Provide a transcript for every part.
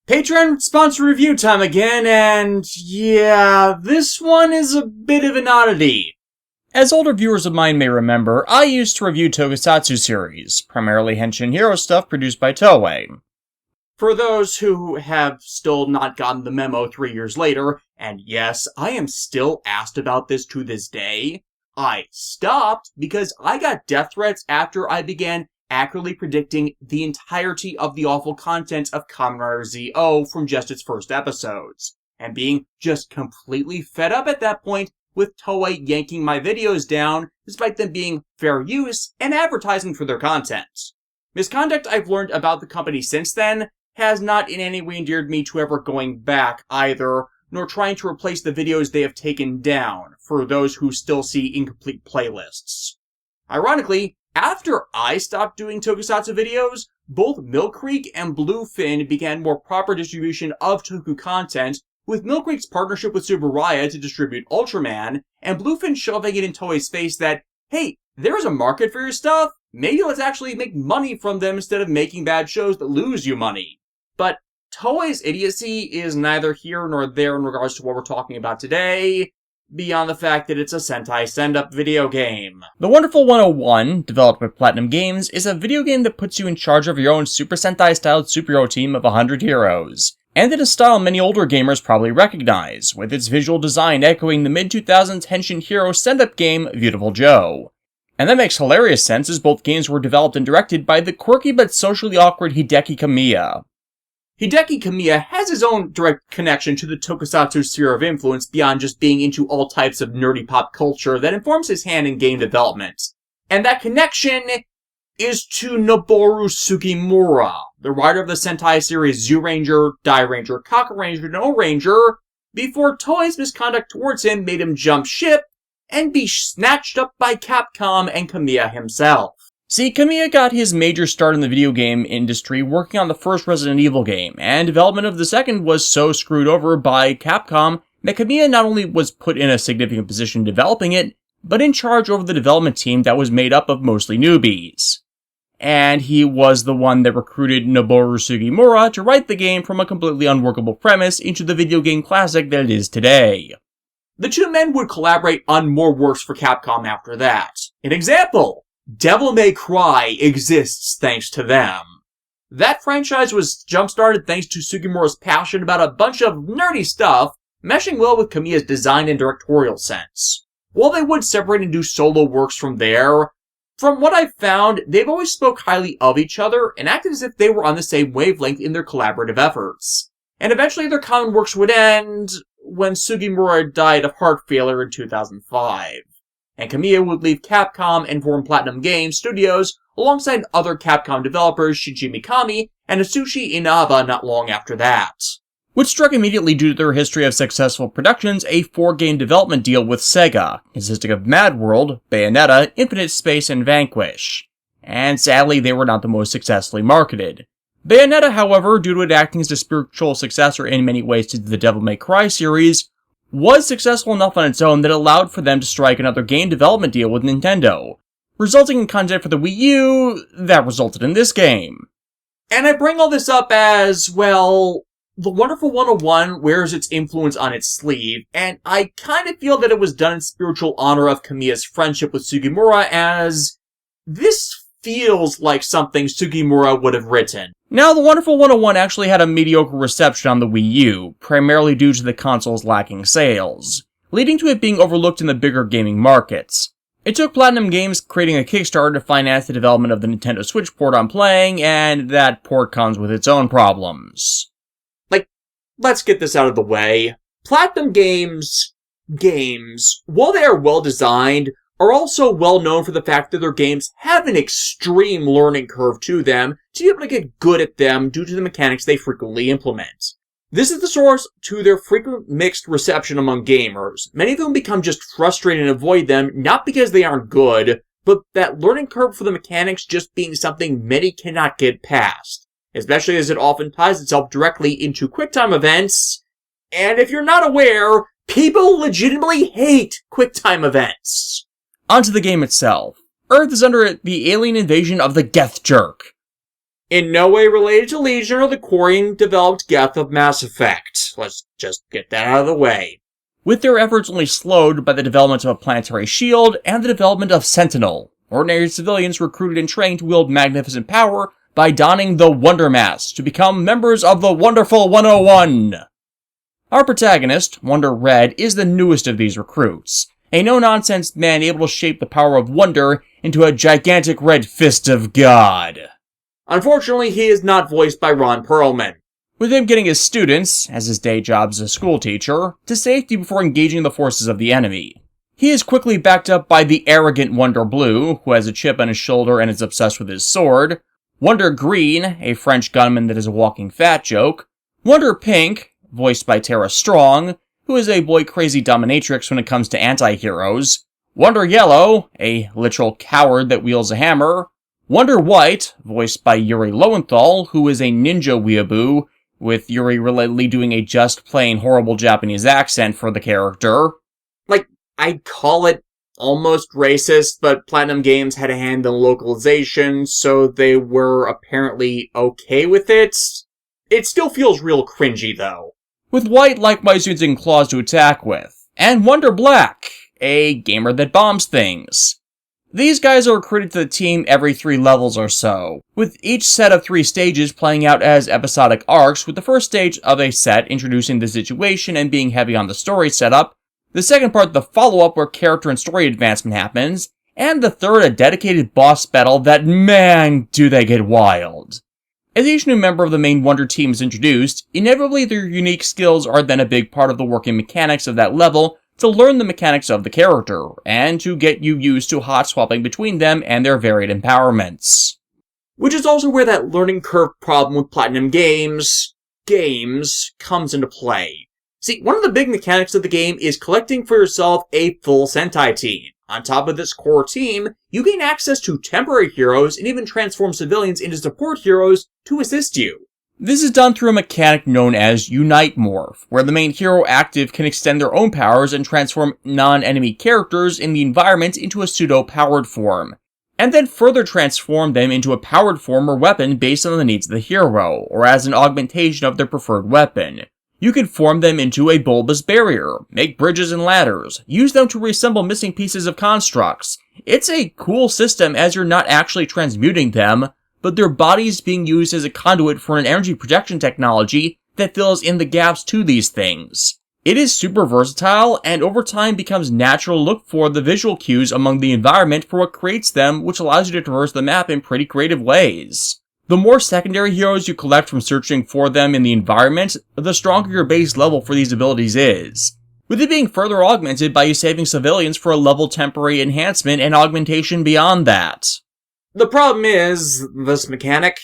Patreon sponsor review time again, and yeah, this one is a bit of an oddity. As older viewers of mine may remember, I used to review Tokusatsu series, primarily Henshin Hero stuff produced by Toei. For those who have still not gotten the memo 3 years later, and yes, I am still asked about this to this day, I stopped because I got death threats after I began accurately predicting the entirety of the awful content of Kamen Rider Z-O from just its first episodes, and being just completely fed up at that point with Toei yanking my videos down despite them being fair use and advertising for their content. Misconduct I've learned about the company since then has not in any way endeared me to ever going back either, nor trying to replace the videos they have taken down for those who still see incomplete playlists. Ironically, after I stopped doing Tokusatsu videos, both Mill Creek and Bluefin began more proper distribution of Toku content, with Mill Creek's partnership with Subaraya to distribute Ultraman, and Bluefin shoving it in Toei's face that, hey, there's a market for your stuff, maybe let's actually make money from them instead of making bad shows that lose you money. But Toei's idiocy is neither here nor there in regards to what we're talking about today, beyond the fact that it's a Sentai send-up video game. The Wonderful 101, developed by Platinum Games, is a video game that puts you in charge of your own Super Sentai-styled superhero team of 100 heroes, and in a style many older gamers probably recognize, with its visual design echoing the mid-2000s Henshin Hero send-up game Beautiful Joe. And that makes hilarious sense as both games were developed and directed by the quirky but socially awkward Hideki Kamiya. Hideki Kamiya has his own direct connection to the Tokusatsu sphere of influence beyond just being into all types of nerdy pop culture that informs his hand in game development. And that connection is to Noboru Sugimura, the writer of the Sentai series Zyuranger, Dairanger, Kakuranger, and O-Ranger, before Toei's misconduct towards him made him jump ship and be snatched up by Capcom and Kamiya himself. See, Kamiya got his major start in the video game industry working on the first Resident Evil game, and development of the second was so screwed over by Capcom that Kamiya not only was put in a significant position developing it, but in charge over the development team that was made up of mostly newbies. And he was the one that recruited Noboru Sugimura to write the game from a completely unworkable premise into the video game classic that it is today. The two men would collaborate on more works for Capcom after that. An example, Devil May Cry exists thanks to them. That franchise was jump-started thanks to Sugimura's passion about a bunch of nerdy stuff, meshing well with Kamiya's design and directorial sense. While they would separate and do solo works from there, from what I've found, they've always spoke highly of each other and acted as if they were on the same wavelength in their collaborative efforts. And eventually their common works would end when Sugimura died of heart failure in 2005. And Kamiya would leave Capcom and form Platinum Games Studios alongside other Capcom developers Shinji Mikami and Atsushi Inaba not long after that. Which struck immediately due to their history of successful productions a 4-game development deal with Sega, consisting of Mad World, Bayonetta, Infinite Space, and Vanquish. And sadly, they were not the most successfully marketed. Bayonetta, however, due to it acting as a spiritual successor in many ways to the Devil May Cry series, was successful enough on its own that it allowed for them to strike another game development deal with Nintendo, resulting in content for the Wii U that resulted in this game. And I bring all this up as, well, The Wonderful 101 wears its influence on its sleeve, and I kind of feel that it was done in spiritual honor of Kamiya's friendship with Sugimura, as this feels like something Sugimura would have written. Now, The Wonderful 101 actually had a mediocre reception on the Wii U, primarily due to the console's lacking sales, leading to it being overlooked in the bigger gaming markets. It took Platinum Games creating a Kickstarter to finance the development of the Nintendo Switch port I'm playing, and that port comes with its own problems. Let's get this out of the way. Platinum Games, while they are well designed, are also well known for the fact that their games have an extreme learning curve to them to be able to get good at them due to the mechanics they frequently implement. This is the source to their frequent mixed reception among gamers. Many of them become just frustrated and avoid them, not because they aren't good, but that learning curve for the mechanics just being something many cannot get past. Especially as it often ties itself directly into QuickTime events. And if you're not aware, people legitimately hate QuickTime events. Onto the game itself. Earth is under the alien invasion of the Geth Jerk. In no way related to Legion or the Quarian-developed Geth of Mass Effect. Let's just get that out of the way. With their efforts only slowed by the development of a planetary shield and the development of Sentinel, ordinary civilians recruited and trained to wield magnificent power by donning the Wonder Mask to become members of the Wonderful 101. Our protagonist, Wonder Red, is the newest of these recruits, a no-nonsense man able to shape the power of wonder into a gigantic red fist of God. Unfortunately, he is not voiced by Ron Perlman, with him getting his students, as his day job as a school teacher, to safety before engaging the forces of the enemy. He is quickly backed up by the arrogant Wonder Blue, who has a chip on his shoulder and is obsessed with his sword, Wonder Green, a French gunman that is a walking fat joke, Wonder Pink, voiced by Tara Strong, who is a boy-crazy dominatrix when it comes to anti-heroes, Wonder Yellow, a literal coward that wields a hammer, Wonder White, voiced by Yuri Lowenthal, who is a ninja weeaboo, with Yuri relatedly doing a just plain horrible Japanese accent for the character. I'd call it almost racist, but Platinum Games had a hand in localization, so they were apparently okay with it. It still feels real cringy, though. With White likewise using claws to attack with, and Wonder Black, a gamer that bombs things. These guys are recruited to the team every 3 levels or so, with each set of 3 stages playing out as episodic arcs, with the first stage of a set introducing the situation and being heavy on the story setup, the second part the follow-up where character and story advancement happens, and the third a dedicated boss battle that, man, do they get wild. As each new member of the main Wonder team is introduced, inevitably their unique skills are then a big part of the working mechanics of that level to learn the mechanics of the character, and to get you used to hot-swapping between them and their varied empowerments. Which is also where that learning curve problem with Platinum Games comes into play. See, one of the big mechanics of the game is collecting for yourself a full Sentai team. On top of this core team, you gain access to temporary heroes and even transform civilians into support heroes to assist you. This is done through a mechanic known as Unite Morph, where the main hero active can extend their own powers and transform non-enemy characters in the environment into a pseudo-powered form, and then further transform them into a powered form or weapon based on the needs of the hero, or as an augmentation of their preferred weapon. You can form them into a bulbous barrier, make bridges and ladders, use them to reassemble missing pieces of constructs. It's a cool system as you're not actually transmuting them, but their bodies being used as a conduit for an energy projection technology that fills in the gaps to these things. It is super versatile, and over time becomes natural to look for the visual cues among the environment for what creates them, which allows you to traverse the map in pretty creative ways. The more secondary heroes you collect from searching for them in the environment, the stronger your base level for these abilities is, with it being further augmented by you saving civilians for a level temporary enhancement and augmentation beyond that. The problem is, this mechanic,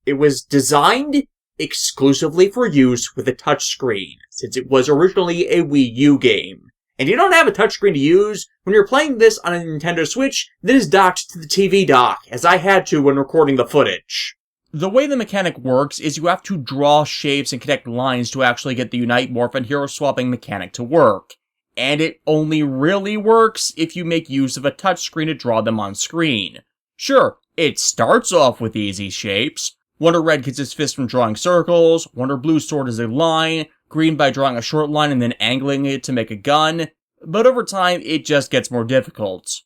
it was designed exclusively for use with a touchscreen, since it was originally a Wii U game. And you don't have a touchscreen to use when you're playing this on a Nintendo Switch that is docked to the TV dock, as I had to when recording the footage. The way the mechanic works is you have to draw shapes and connect lines to actually get the Unite Morph and hero swapping mechanic to work. And it only really works if you make use of a touchscreen to draw them on screen. Sure, it starts off with easy shapes. Wonder Red gets his fist from drawing circles, Wonder Blue's sword is a line, Green by drawing a short line and then angling it to make a gun, but over time it just gets more difficult.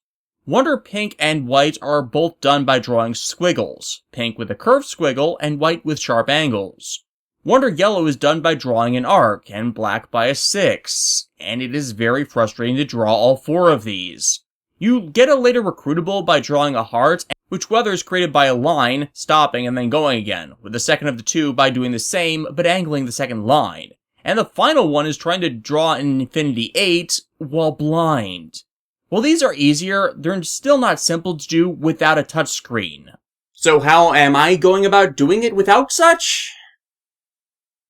Wonder Pink and White are both done by drawing squiggles, Pink with a curved squiggle and White with sharp angles. Wonder Yellow is done by drawing an arc, and Black by a 6, and it is very frustrating to draw all 4 of these. You get a later recruitable by drawing a heart, which weather is created by a line, stopping and then going again, with the second of the 2 by doing the same, but angling the second line. And the final one is trying to draw an Infinity 8 while blind. While these are easier, they're still not simple to do without a touchscreen. So how am I going about doing it without such?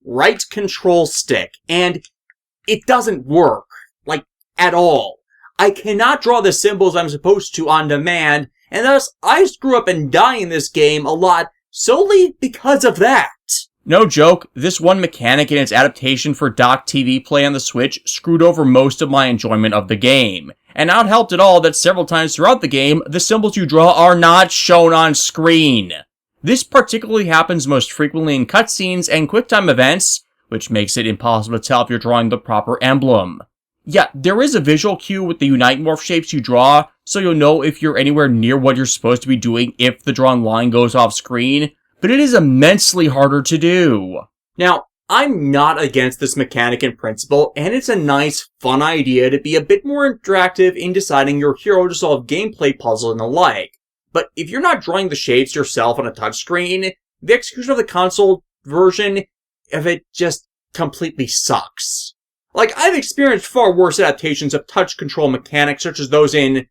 Right control stick, and it doesn't work, at all. I cannot draw the symbols I'm supposed to on demand, and thus I screw up and die in this game a lot solely because of that. No joke, this one mechanic and its adaptation for docked TV play on the Switch screwed over most of my enjoyment of the game. And not helped at all that several times throughout the game, the symbols you draw are not shown on screen. This particularly happens most frequently in cutscenes and QuickTime events, which makes it impossible to tell if you're drawing the proper emblem. Yeah, there is a visual cue with the Unite morph shapes you draw, so you'll know if you're anywhere near what you're supposed to be doing if the drawn line goes off screen, but it is immensely harder to do. Now, I'm not against this mechanic in principle, and it's a nice, fun idea to be a bit more interactive in deciding your hero to solve gameplay puzzles and the like. But if you're not drawing the shapes yourself on a touchscreen, the execution of the console version of it just completely sucks. Like, I've experienced far worse adaptations of touch control mechanics such as those in,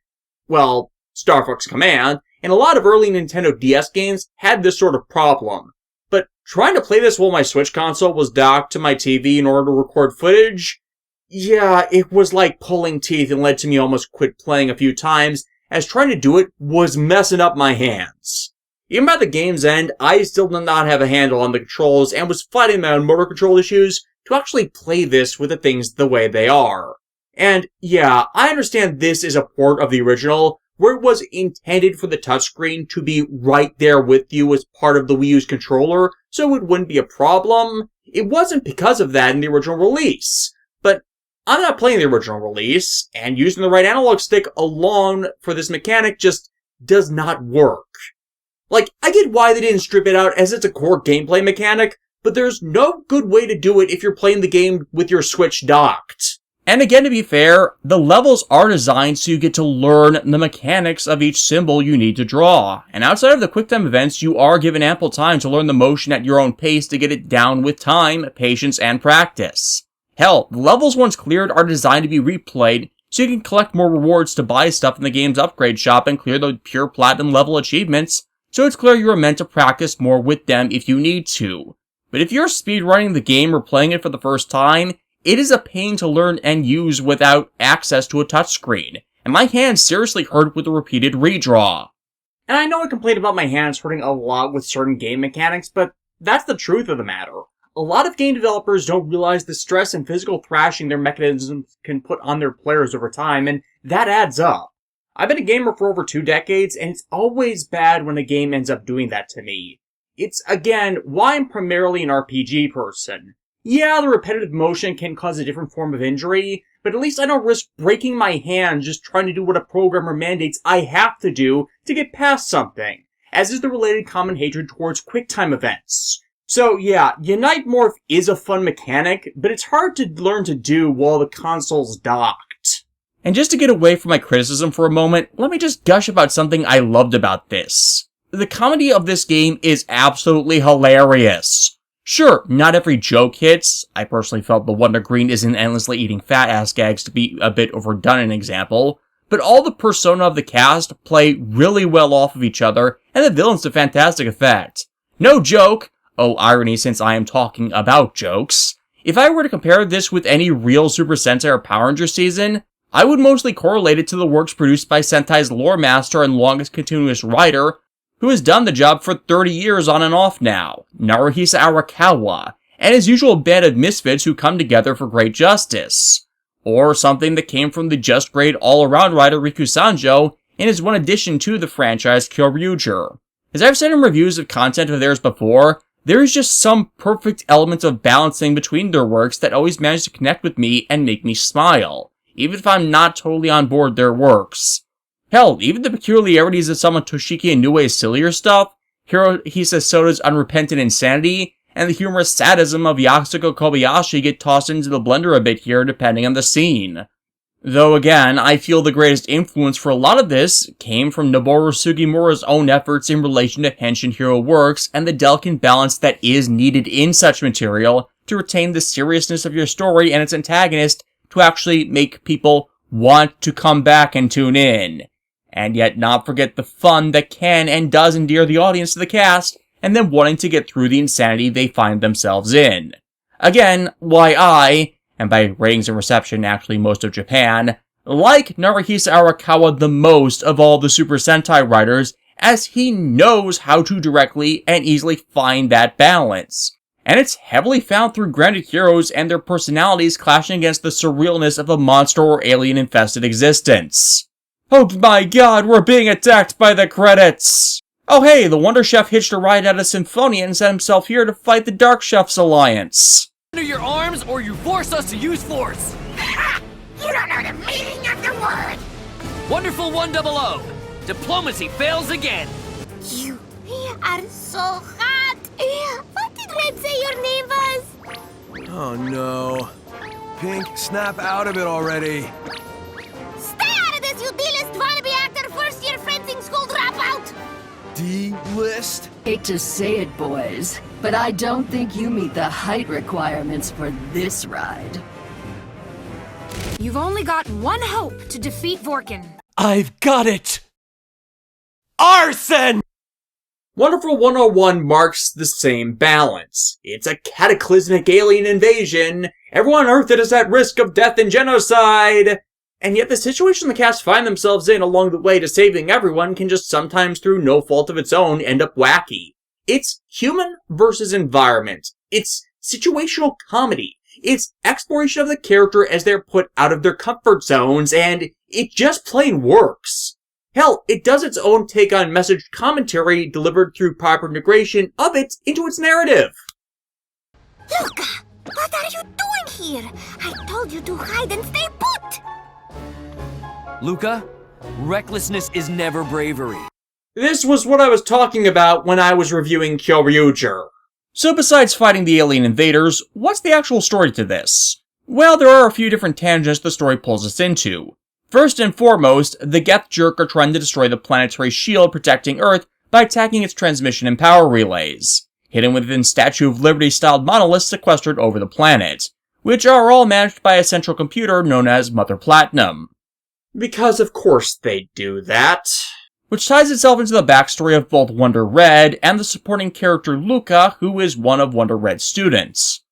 well, Star Fox Command, and a lot of early Nintendo DS games had this sort of problem. But trying to play this while my Switch console was docked to my TV in order to record footage, yeah, it was like pulling teeth and led to me almost quit playing a few times, as trying to do it was messing up my hands. Even by the game's end, I still did not have a handle on the controls and was fighting my own motor control issues to actually play this with the things the way they are. And yeah, I understand this is a port of the original, where it was intended for the touchscreen to be right there with you as part of the Wii U's controller, so it wouldn't be a problem. It wasn't because of that in the original release. But I'm not playing the original release, and using the right analog stick alone for this mechanic just does not work. Like, I get why they didn't strip it out as it's a core gameplay mechanic, but there's no good way to do it if you're playing the game with your Switch docked. And again, to be fair, the levels are designed so you get to learn the mechanics of each symbol you need to draw. And outside of the QuickTime events, you are given ample time to learn the motion at your own pace to get it down with time, patience, and practice. Hell, the levels once cleared are designed to be replayed so you can collect more rewards to buy stuff in the game's upgrade shop and clear the pure platinum level achievements, so it's clear you are meant to practice more with them if you need to. But if you're speedrunning the game or playing it for the first time, it is a pain to learn and use without access to a touchscreen, and my hands seriously hurt with the repeated redraw. And I know I complain about my hands hurting a lot with certain game mechanics, but that's the truth of the matter. A lot of game developers don't realize the stress and physical thrashing their mechanisms can put on their players over time, and that adds up. I've been a gamer for over 2 decades, and it's always bad when a game ends up doing that to me. It's, again, why I'm primarily an RPG person. Yeah, the repetitive motion can cause a different form of injury, but at least I don't risk breaking my hand just trying to do what a programmer mandates I have to do to get past something, as is the related common hatred towards QuickTime events. So yeah, Unite Morph is a fun mechanic, but it's hard to learn to do while the console's docked. And just to get away from my criticism for a moment, let me just gush about something I loved about this. The comedy of this game is absolutely hilarious. Sure, not every joke hits. I personally felt the Wonder Green isn't endlessly eating fat-ass gags to be a bit overdone an example, but all the persona of the cast play really well off of each other, and the villains to fantastic effect. No joke, oh irony since I am talking about jokes, if I were to compare this with any real Super Sentai or Power Ranger season, I would mostly correlate it to the works produced by Sentai's lore master and longest continuous writer, who has done the job for 30 years on and off now, Naruhisa Arakawa, and his usual band of misfits who come together for great justice. Or something that came from the just great all-around writer Riku Sanjo in his one addition to the franchise Kyoryuger. As I've said in reviews of content of theirs before, there is just some perfect element of balancing between their works that always manage to connect with me and make me smile, even if I'm not totally on board their works. Hell, even the peculiarities of some of Toshiki Inoue's sillier stuff, Hirohisa Soda's unrepentant insanity, and the humorous sadism of Yasuko Kobayashi get tossed into the blender a bit here depending on the scene. Though again, I feel the greatest influence for a lot of this came from Noboru Sugimura's own efforts in relation to Henshin Hero works and the delicate balance that is needed in such material to retain the seriousness of your story and its antagonist to actually make people want to come back and tune in. And yet not forget the fun that can and does endear the audience to the cast, and then wanting to get through the insanity they find themselves in. Again, why I, and by ratings and reception actually most of Japan, like Naruhisa Arakawa the most of all the Super Sentai writers, as he knows how to directly and easily find that balance. And it's heavily found through grounded heroes and their personalities clashing against the surrealness of a monster or alien-infested existence. Oh my god, we're being attacked by the credits! Oh hey, the Wonder Chef hitched a ride at a Symphonia and sent himself here to fight the Dark Chefs Alliance. Under your arms or you force us to use force! Ha! You don't know the meaning of the word! Wonderful 100! Diplomacy fails again! You are so hot! What did Red say your name was? Oh no. Pink, snap out of it already. Stay out of this, you D-list wannabe actor first-year fencing school dropout! D-list? Hate to say it, boys, but I don't think you meet the height requirements for this ride. You've only got one hope to defeat Vorkin. I've got it! Arson! Wonderful 101 marks the same balance. It's a cataclysmic alien invasion. Everyone on Earth is at risk of death and genocide. And yet the situation the cast find themselves in along the way to saving everyone can just sometimes, through no fault of its own, end up wacky. It's human versus environment. It's situational comedy. It's exploration of the character as they're put out of their comfort zones, and it just plain works. Hell, it does its own take on message commentary delivered through proper integration of it into its narrative. Luca, what are you doing here? I told you to hide and stay put! Luca, recklessness is never bravery. This was what I was talking about when I was reviewing Kyoryuger. So besides fighting the alien invaders, what's the actual story to this? Well, there are a few different tangents the story pulls us into. First and foremost, the Geth Jerk are trying to destroy the planetary shield protecting Earth by attacking its transmission and power relays, hidden within Statue of Liberty-styled monoliths sequestered over the planet, which are all managed by a central computer known as Mother Platinum. Because of course they do that. Which ties itself into the backstory of both Wonder Red and the supporting character Luca, who is one of Wonder Red's students.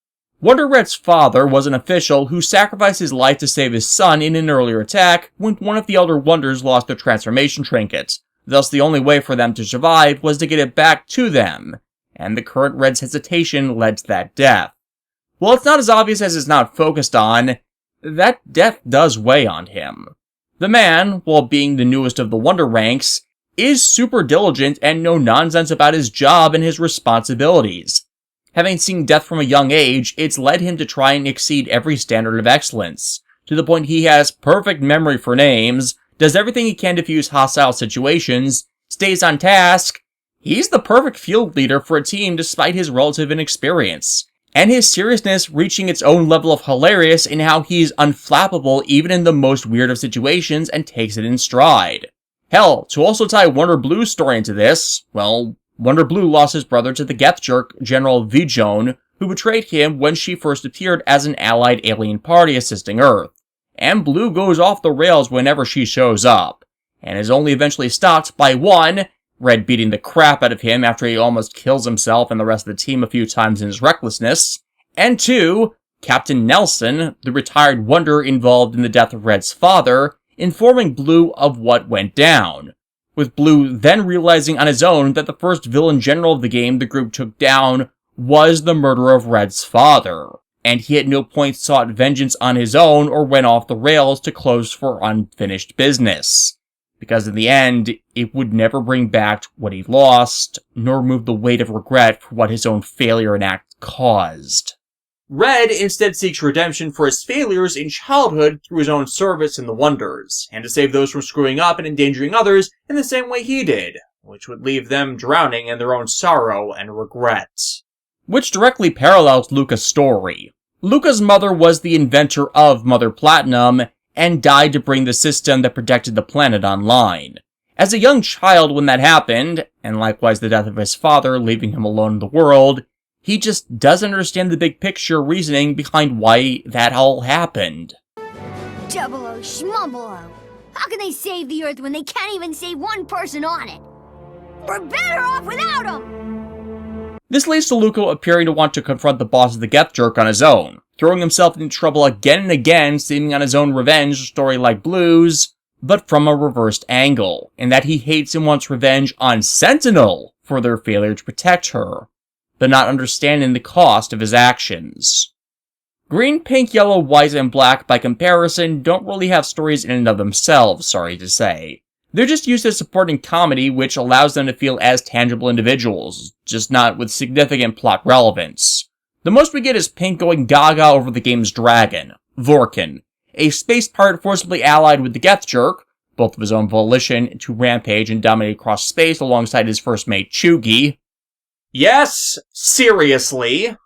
Wonder Red's father was an official who sacrificed his life to save his son in an earlier attack when one of the Elder Wonders lost their transformation trinket. Thus the only way for them to survive was to get it back to them, and the current Red's hesitation led to that death. While it's not as obvious as it's not focused on, that death does weigh on him. The man, while being the newest of the Wonder ranks, is super diligent and no nonsense about his job and his responsibilities. Having seen death from a young age, it's led him to try and exceed every standard of excellence, to the point he has perfect memory for names, does everything he can to defuse hostile situations, stays on task. He's the perfect field leader for a team despite his relative inexperience, and his seriousness reaching its own level of hilarious in how he's unflappable even in the most weird of situations and takes it in stride. Hell, to also tie Wonder Blue's story into this, well, Wonder Blue lost his brother to the Geth Jerk, General Vijone, who betrayed him when she first appeared as an allied alien party assisting Earth. And Blue goes off the rails whenever she shows up, and is only eventually stopped by one, Red beating the crap out of him after he almost kills himself and the rest of the team a few times in his recklessness, and two, Captain Nelson, the retired Wonder involved in the death of Red's father, informing Blue of what went down, with Blue then realizing on his own that the first villain general of the game the group took down was the murderer of Red's father, and he at no point sought vengeance on his own or went off the rails to close for unfinished business, because in the end, it would never bring back what he lost, nor remove the weight of regret for what his own failure and act caused. Red instead seeks redemption for his failures in childhood through his own service in the Wonders, and to save those from screwing up and endangering others in the same way he did, which would leave them drowning in their own sorrow and regret. Which directly parallels Luca's story. Luca's mother was the inventor of Mother Platinum, and died to bring the system that protected the planet online. As a young child when that happened, and likewise the death of his father leaving him alone in the world, he just doesn't understand the big picture reasoning behind why that all happened. Double-O Schmumble-O. How can they save the Earth when they can't even save one person on it? We're better off without them! This leads to Luca appearing to want to confront the boss of the Geth Jerk on his own, throwing himself into trouble again and again, seeming on his own revenge, a story like Blue's, but from a reversed angle, in that he hates and wants revenge on Sentinel for their failure to protect her, but not understanding the cost of his actions. Green, Pink, Yellow, White, and Black, by comparison, don't really have stories in and of themselves, sorry to say. They're just used as supporting comedy, which allows them to feel as tangible individuals, just not with significant plot relevance. The most we get is Pink going gaga over the game's dragon, Vorkin, a space pirate forcibly allied with the Geth Jerk, both of his own volition, to rampage and dominate across space alongside his first mate, Chugi. Yes, seriously.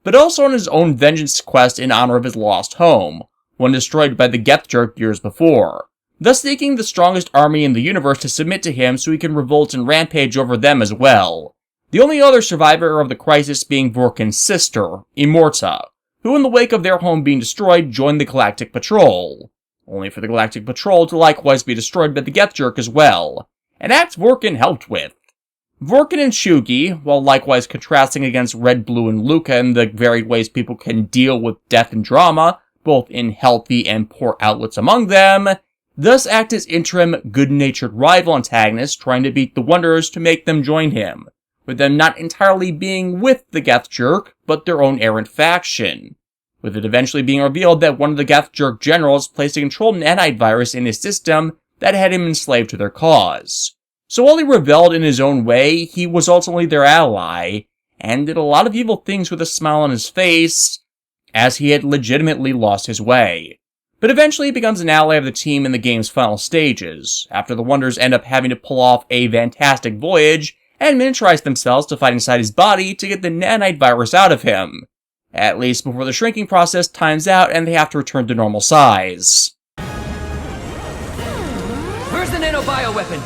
But also on his own vengeance quest in honor of his lost home, one destroyed by the Geth Jerk years before, thus seeking the strongest army in the universe to submit to him so he can revolt and rampage over them as well. The only other survivor of the crisis being Vorkin's sister, Immorta, who in the wake of their home being destroyed joined the Galactic Patrol, only for the Galactic Patrol to likewise be destroyed by the Geth Jerk as well, an act Vorkin helped with. Vorkin and Chugi, while likewise contrasting against Red, Blue, and Luca in the varied ways people can deal with death and drama, both in healthy and poor outlets among them, thus act as interim, good-natured rival antagonists trying to beat the Wonders to make them join him, with them not entirely being with the Geth Jerk, but their own errant faction, with it eventually being revealed that one of the Geth Jerk generals placed a controlled nanite virus in his system that had him enslaved to their cause. So while he rebelled in his own way, he was ultimately their ally, and did a lot of evil things with a smile on his face, as he had legitimately lost his way. But eventually he becomes an ally of the team in the game's final stages, after the Wonders end up having to pull off a fantastic voyage and miniaturize themselves to fight inside his body to get the nanite virus out of him, at least before the shrinking process times out and they have to return to normal size. Where's the nanobioweapon?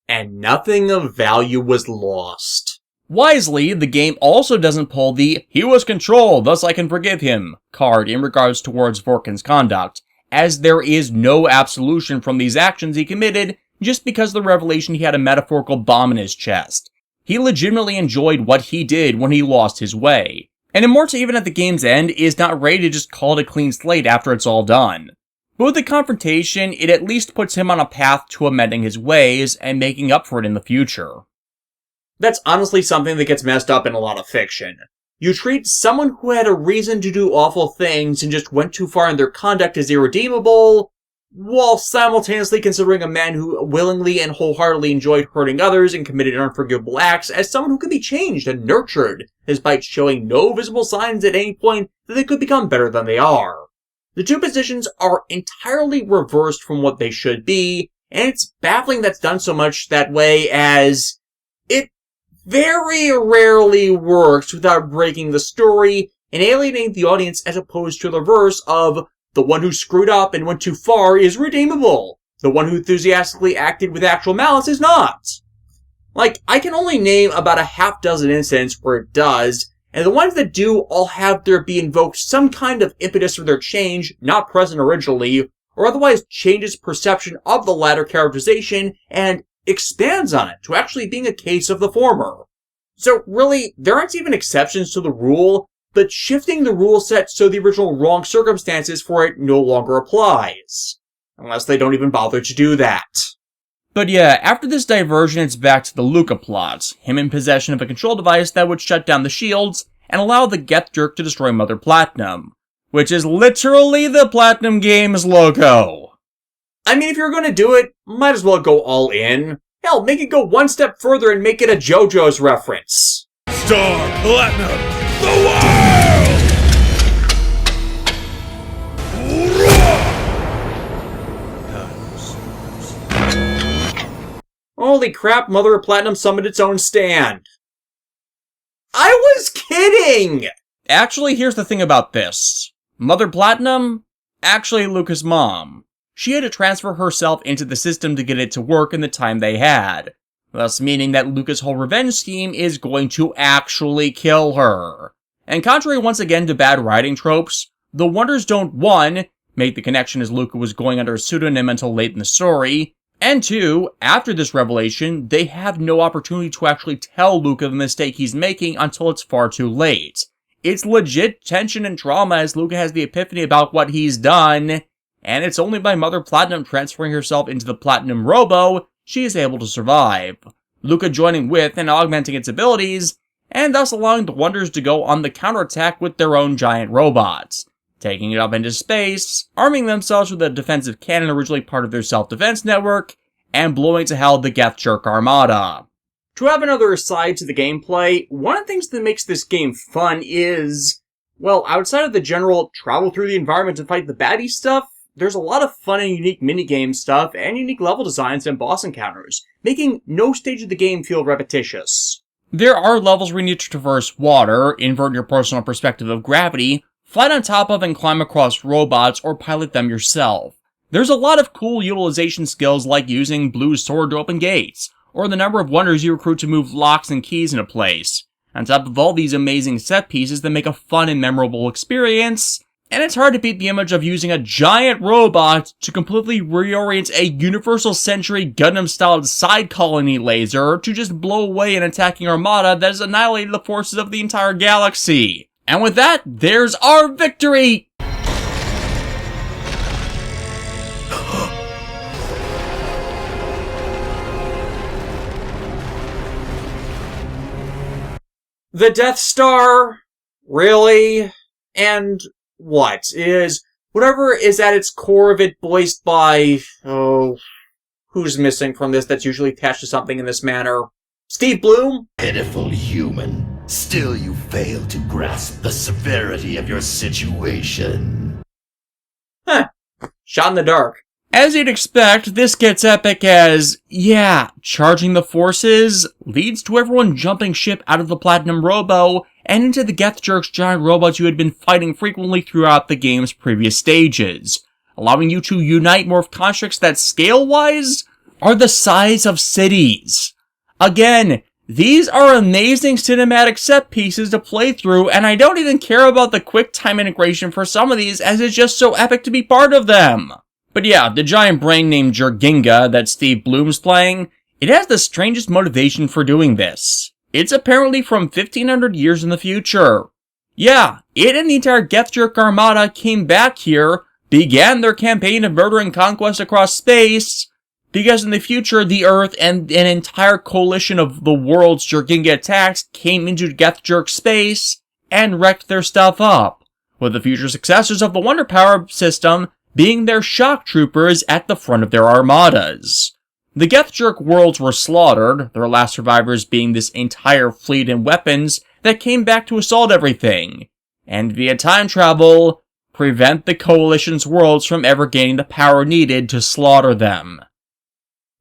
And nothing of value was lost. Wisely, the game also doesn't pull the "he was controlled, thus I can forgive him" card in regards towards Vorkin's conduct, as there is no absolution from these actions he committed just because of the revelation he had a metaphorical bomb in his chest. He legitimately enjoyed what he did when he lost his way, and Immorta even at the game's end is not ready to just call it a clean slate after it's all done. But with the confrontation, it at least puts him on a path to amending his ways and making up for it in the future. That's honestly something that gets messed up in a lot of fiction. You treat someone who had a reason to do awful things and just went too far in their conduct as irredeemable, while simultaneously considering a man who willingly and wholeheartedly enjoyed hurting others and committed unforgivable acts as someone who could be changed and nurtured, despite showing no visible signs at any point that they could become better than they are. The two positions are entirely reversed from what they should be, and it's baffling that's done so much that way, as it very rarely works without breaking the story and alienating the audience, as opposed to the reverse of the one who screwed up and went too far is redeemable. The one who enthusiastically acted with actual malice is not. Like, I can only name about a half dozen incidents where it does, and the ones that do all have there be invoked some kind of impetus for their change, not present originally, or otherwise changes perception of the latter characterization and expands on it to actually being a case of the former. So really, there aren't even exceptions to the rule, but shifting the rule set so the original wrong circumstances for it no longer applies. Unless they don't even bother to do that. But yeah, after this diversion, it's back to the Luca plot, him in possession of a control device that would shut down the shields and allow the Geth Jerk to destroy Mother Platinum, which is literally the Platinum Games logo. I mean, if you're gonna do it, might as well go all in. Hell, make it go one step further and make it a JoJo's reference. Star Platinum, the world! Holy crap, Mother of Platinum summoned its own stand. I was kidding! Actually, here's the thing about this. Mother Platinum? Actually, Luca's mom. She had to transfer herself into the system to get it to work in the time they had, thus meaning that Luca's whole revenge scheme is going to actually kill her. And contrary once again to bad writing tropes, the Wonders don't 1. Make the connection as Luca was going under a pseudonym until late in the story, and 2, after this revelation, they have no opportunity to actually tell Luca the mistake he's making until it's far too late. It's legit tension and drama as Luca has the epiphany about what he's done, and it's only by Mother Platinum transferring herself into the Platinum Robo she is able to survive. Luca joining with and augmenting its abilities, and thus allowing the Wonders to go on the counterattack with their own giant robots, taking it up into space, arming themselves with a defensive cannon originally part of their self-defense network, and blowing to hell the Geth Jerk Armada. To have another aside to the gameplay, one of the things that makes this game fun is, well, outside of the general travel through the environment to fight the baddie stuff, there's a lot of fun and unique minigame stuff and unique level designs and boss encounters, making no stage of the game feel repetitious. There are levels where you need to traverse water, invert your personal perspective of gravity, fight on top of and climb across robots, or pilot them yourself. There's a lot of cool utilization skills like using Blue's sword to open gates, or the number of Wonders you recruit to move locks and keys into place, on top of all these amazing set pieces that make a fun and memorable experience. And it's hard to beat the image of using a giant robot to completely reorient a Universal Century Gundam-styled side colony laser to just blow away an attacking armada that has annihilated the forces of the entire galaxy. And with that, there's our victory! The Death Star? Really? And what? Is whatever is at its core of it voiced by, who's missing from this that's usually attached to something in this manner? Steve Bloom? Pitiful human. Still you fail to grasp the severity of your situation. Huh. Shot in the dark. As you'd expect, this gets epic as, charging the forces leads to everyone jumping ship out of the Platinum Robo and into the Geth Jerk's giant robots you had been fighting frequently throughout the game's previous stages, allowing you to unite morph constructs that, scale-wise, are the size of cities. Again, these are amazing cinematic set pieces to play through, and I don't even care about the quick time integration for some of these, as it's just so epic to be part of them. But yeah, the giant brain named Jerginga that Steve Bloom's playing, it has the strangest motivation for doing this. It's apparently from 1500 years in the future. Yeah, it and the entire Geth Jerk Armada came back here, began their campaign of murder and conquest across space, because in the future, the Earth and an entire coalition of the world's Jerginga attacks came into Geth Jerk space and wrecked their stuff up, with the future successors of the Wonder Power system being their shock troopers at the front of their armadas. The Geth Jerk worlds were slaughtered, their last survivors being this entire fleet and weapons that came back to assault everything, and via time travel, prevent the Coalition's worlds from ever gaining the power needed to slaughter them.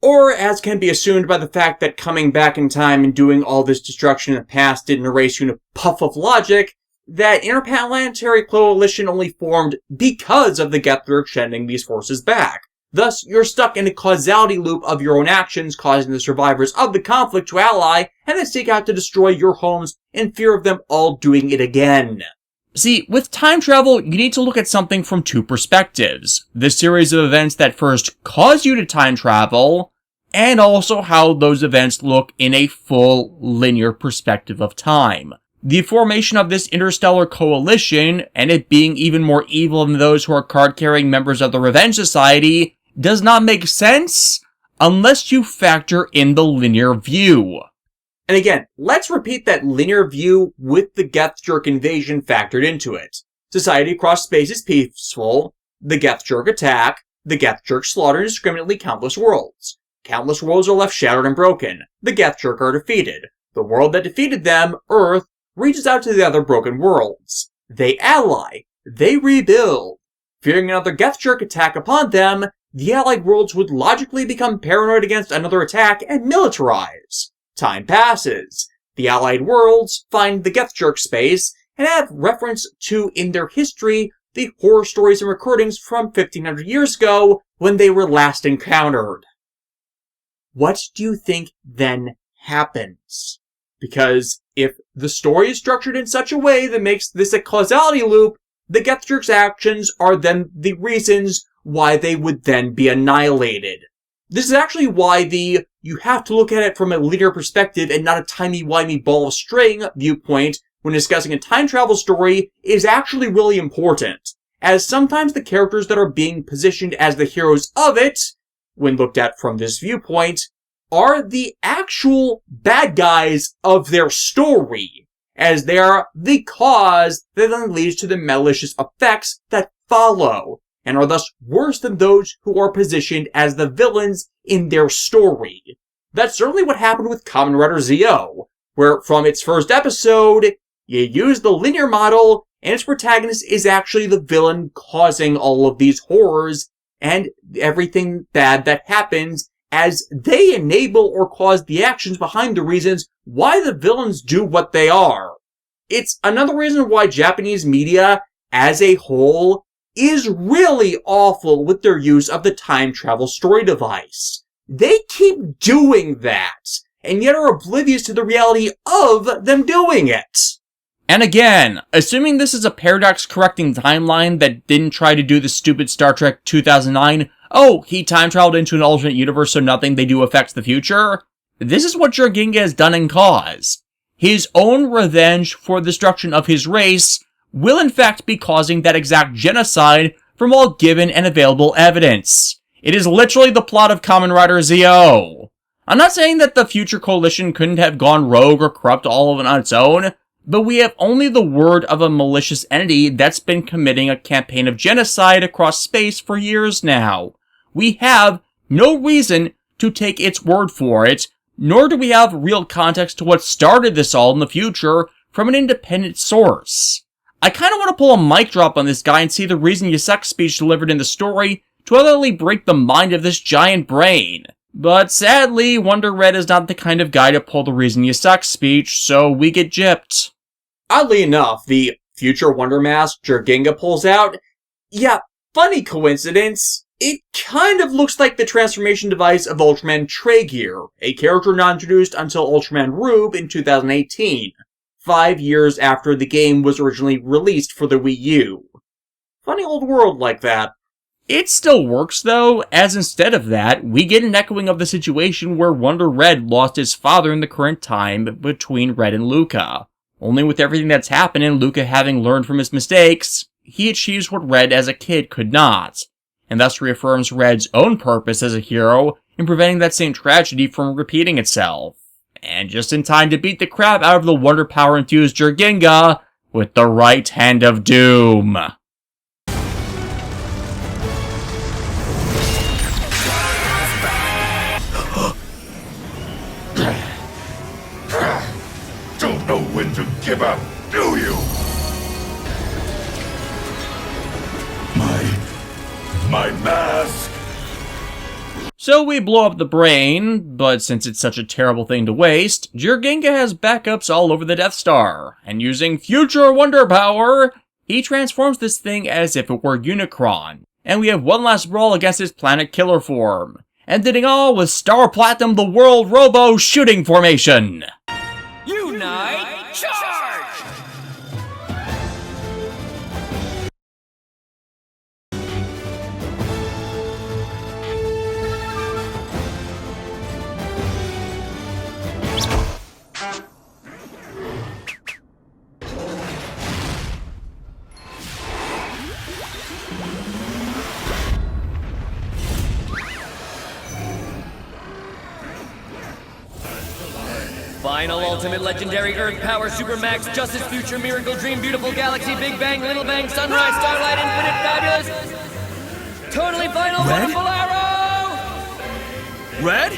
Or, as can be assumed by the fact that coming back in time and doing all this destruction in the past didn't erase you in a puff of logic, that Interplanetary Coalition only formed because of the Geth Jerk sending these forces back. Thus, you're stuck in a causality loop of your own actions, causing the survivors of the conflict to ally, and then seek out to destroy your homes in fear of them all doing it again. See, with time travel, you need to look at something from two perspectives. The series of events that first cause you to time travel, and also how those events look in a full, linear perspective of time. The formation of this interstellar coalition, and it being even more evil than those who are card-carrying members of the Revenge Society, does not make sense unless you factor in the linear view. And again, let's repeat that linear view with the Geth Jerk invasion factored into it. Society across space is peaceful, the Geth Jerk attack, the Geth Jerk slaughter indiscriminately countless worlds. Countless worlds are left shattered and broken. The Geth Jerk are defeated. The world that defeated them, Earth, reaches out to the other broken worlds. They ally. They rebuild. Fearing another Geth Jerk attack upon them, the allied worlds would logically become paranoid against another attack and militarize. Time passes. The allied worlds find the Geth Jerk space and have reference to in their history the horror stories and recordings from 1500 years ago when they were last encountered. What do you think then happens? Because if the story is structured in such a way that makes this a causality loop, the Geth Jerk's actions are then the reasons why they would then be annihilated. This is actually why you have to look at it from a linear perspective and not a timey-wimey ball of string viewpoint when discussing a time travel story is actually really important, as sometimes the characters that are being positioned as the heroes of it, when looked at from this viewpoint, are the actual bad guys of their story, as they are the cause that then leads to the malicious effects that follow, and are thus worse than those who are positioned as the villains in their story. That's certainly what happened with Kamen Rider ZO, where from its first episode, you use the linear model, and its protagonist is actually the villain causing all of these horrors and everything bad that happens, as they enable or cause the actions behind the reasons why the villains do what they are. It's another reason why Japanese media, as a whole, is really awful with their use of the time travel story device. They keep doing that, and yet are oblivious to the reality of them doing it. And again, assuming this is a paradox-correcting timeline that didn't try to do the stupid Star Trek 2009, oh, he time-traveled into an alternate universe so nothing they do affects the future, this is what Jorginga has done and caused. His own revenge for the destruction of his race will in fact be causing that exact genocide from all given and available evidence. It is literally the plot of Kamen Rider ZO. I'm not saying that the future coalition couldn't have gone rogue or corrupt all of it on its own, but we have only the word of a malicious entity that's been committing a campaign of genocide across space for years now. We have no reason to take its word for it, nor do we have real context to what started this all in the future from an independent source. I kinda want to pull a mic drop on this guy and see the reason you suck speech delivered in the story to utterly break the mind of this giant brain. But sadly, Wonder Red is not the kind of guy to pull the reason you suck speech, so we get gypped. Oddly enough, the future Wonder Mask Jorginga pulls out, yeah, funny coincidence, it kind of looks like the transformation device of Ultraman Tragear, a character not introduced until Ultraman Rube in 2018, 5 years after the game was originally released for the Wii U. Funny old world like that. It still works though, as instead of that, we get an echoing of the situation where Wonder Red lost his father in the current time between Red and Luca. Only with everything that's happened and Luca having learned from his mistakes, he achieves what Red as a kid could not, and thus reaffirms Red's own purpose as a hero in preventing that same tragedy from repeating itself. And just in time to beat the crap out of the Wonder Power-infused Jorginga with the right hand of doom. Don't know when to give up, do you? My mask! So we blow up the brain, but since it's such a terrible thing to waste, Jorginga has backups all over the Death Star, and using future wonder power, he transforms this thing as if it were Unicron, and we have one last brawl against his planet killer form, ending all with Star Platinum the World Robo Shooting Formation! Unite, charge! Final Ultimate Legendary Earth Power Supermax Justice Future Miracle Dream Beautiful Galaxy Big Bang Little Bang Sunrise Starlight Infinite Fabulous Totally Final Red? Wonderful Arrow! Red?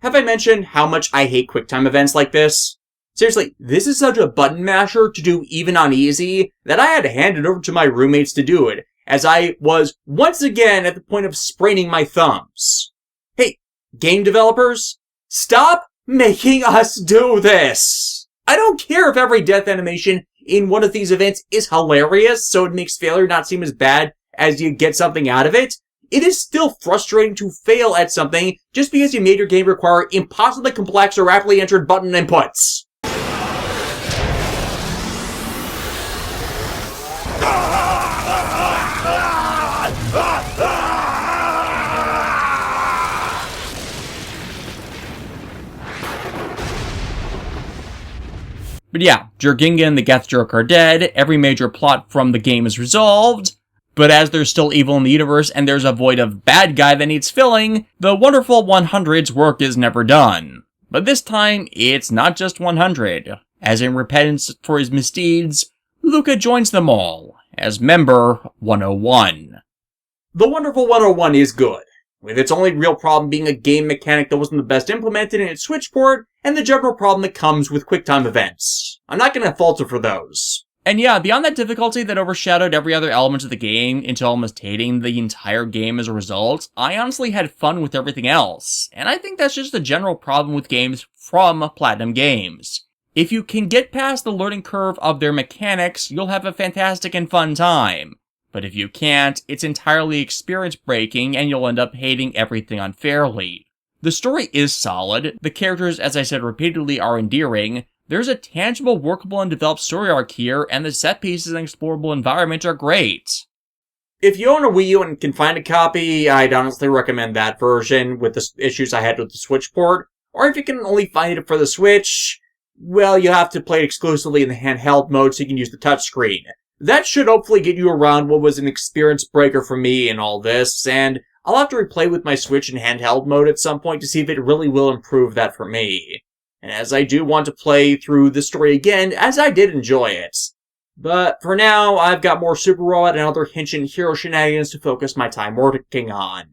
Have I mentioned how much I hate QuickTime events like this? Seriously, this is such a button masher to do even on easy that I had to hand it over to my roommates to do it, as I was once again at the point of spraining my thumbs. Hey, game developers, stop making us do this! I don't care if every death animation in one of these events is hilarious, so it makes failure not seem as bad as you get something out of it. It is still frustrating to fail at something just because you made your game require impossibly complex or rapidly entered button inputs. But yeah, Jurgingen and the Gethjerk are dead, every major plot from the game is resolved, but as there's still evil in the universe and there's a void of bad guy that needs filling, the wonderful 100's work is never done. But this time, it's not just 100. As in repentance for his misdeeds, Luca joins them all, as member 101. The Wonderful 101 is good, with its only real problem being a game mechanic that wasn't the best implemented in its Switch port, and the general problem that comes with QuickTime events. I'm not gonna fault it for those. And yeah, beyond that difficulty that overshadowed every other element of the game into almost hating the entire game as a result, I honestly had fun with everything else, and I think that's just a general problem with games from Platinum Games. If you can get past the learning curve of their mechanics, you'll have a fantastic and fun time. But if you can't, it's entirely experience-breaking and you'll end up hating everything unfairly. The story is solid, the characters, as I said repeatedly, are endearing, there's a tangible, workable, and developed story arc here, and the set pieces and explorable environment are great. If you own a Wii U and can find a copy, I'd honestly recommend that version with the issues I had with the Switch port. Or if you can only find it for the Switch, well, you have to play it exclusively in the handheld mode so you can use the touchscreen. That should hopefully get you around what was an experience breaker for me in all this, and I'll have to replay with my Switch in handheld mode at some point to see if it really will improve that for me. And as I do want to play through the story again, as I did enjoy it. But for now, I've got more Super Robot and other Henshin hero shenanigans to focus my time working on.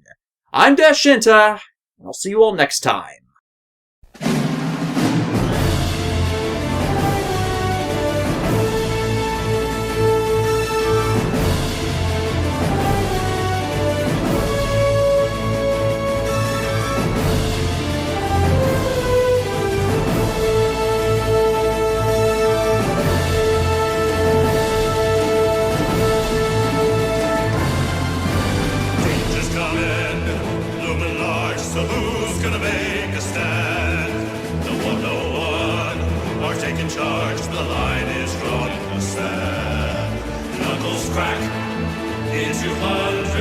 I'm Shinta, and I'll see you all next time. Into 102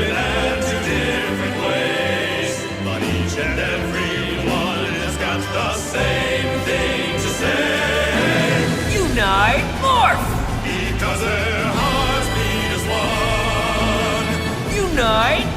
different ways, but each and every one has got the same thing to say. Unite, morph! Because their hearts beat as one. Unite,